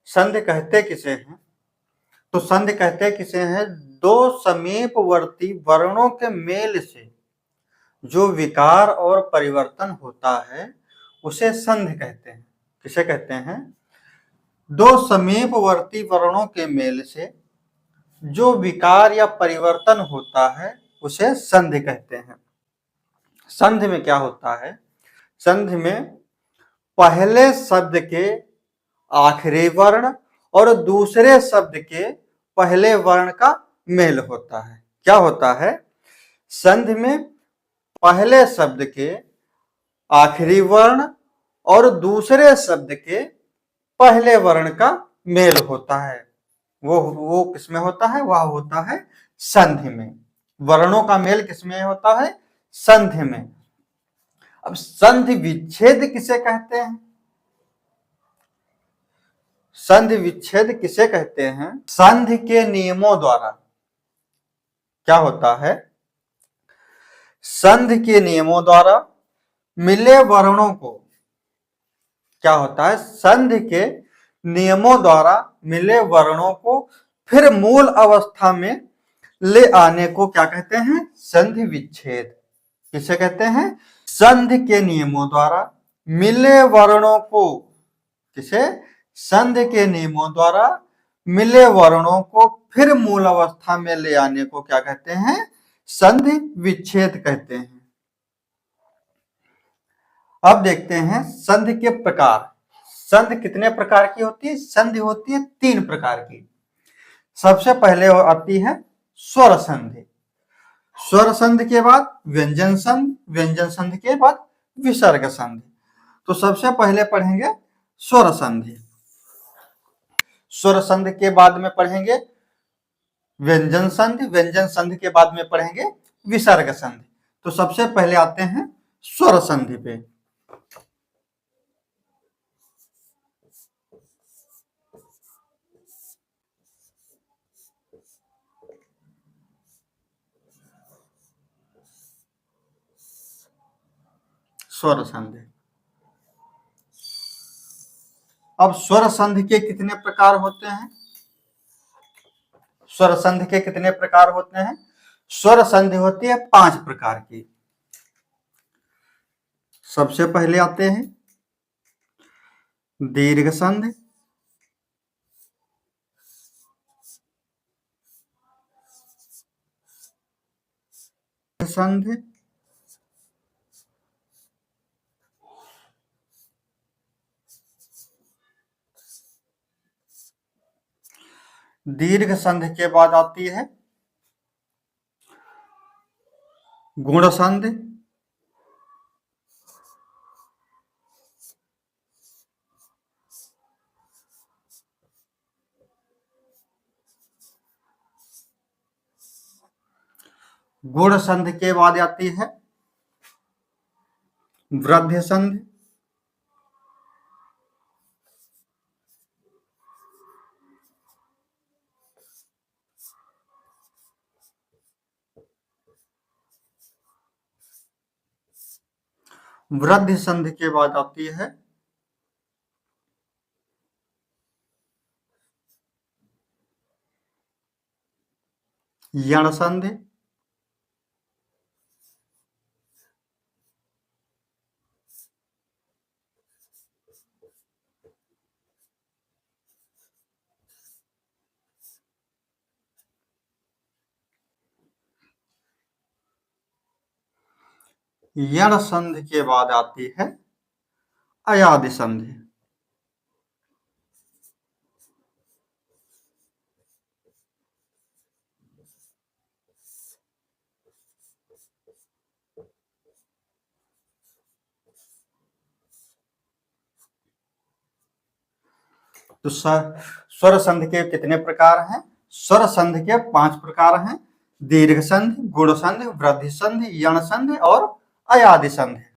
संधि कहते किसे हैं? तो संधि कहते किसे हैं? दो समीपवर्ती वर्णों के मेल से जो विकार और परिवर्तन होता है उसे संधि कहते हैं। किसे कहते हैं? दो समीपवर्ती वर्णों के मेल से जो विकार या परिवर्तन होता है उसे संधि कहते हैं। संधि में क्या होता है? संधि में पहले शब्द के आखिरी वर्ण और दूसरे शब्द के पहले वर्ण का मेल होता है। क्या होता है? संधि में पहले शब्द के आखिरी वर्ण और दूसरे शब्द के पहले वर्ण का मेल होता है। वो किसमें होता है? वह होता है संधि में। वर्णों का मेल किसमें होता है? संधि में। अब संधि विच्छेद किसे कहते हैं? संधि विच्छेद किसे कहते हैं? संधि के नियमों द्वारा क्या होता है? संधि के नियमों द्वारा मिले वर्णों को क्या होता है? संधि के नियमों द्वारा मिले वर्णों को फिर मूल अवस्था में ले आने को क्या कहते हैं? संधि विच्छेद। किसे कहते हैं? संधि के नियमों द्वारा मिले वर्णों को, किसे? संधि के नियमों द्वारा मिले वर्णों को फिर मूल अवस्था में ले आने को क्या कहते हैं? संधि विच्छेद कहते हैं। अब देखते हैं संधि के प्रकार। संधि कितने प्रकार की होती है? संधि होती है 3 प्रकार की। सबसे पहले आती है स्वर संधि। स्वर संधि के बाद व्यंजन संधि, व्यंजन संधि के बाद विसर्ग संधि। तो सबसे पहले पढ़ेंगे स्वर संधि। स्वर संधि के बाद में पढ़ेंगे व्यंजन संधि, व्यंजन संधि के बाद में पढ़ेंगे विसर्ग संधि। तो सबसे पहले आते हैं स्वर संधि पे। स्वर संधि। अब स्वर संधि के कितने प्रकार होते हैं? स्वर संधि के कितने प्रकार होते हैं? स्वर संधि होती है 5 प्रकार की। सबसे पहले आते हैं दीर्घ संधि, संधि, दीर्घ संधि के बाद आती है गुण संधि, गुण संधि के बाद आती है वृद्धि संधि, वृद्धि संधि के बाद आती है यण संधि, यण संधि के बाद आती है अयादि संधि। तो स्वर संधि के कितने प्रकार हैं? स्वर संधि के 5 प्रकार हैं। दीर्घ संधि, गुण संधि, वृद्धि संधि, यण संधि और अयादि संधि।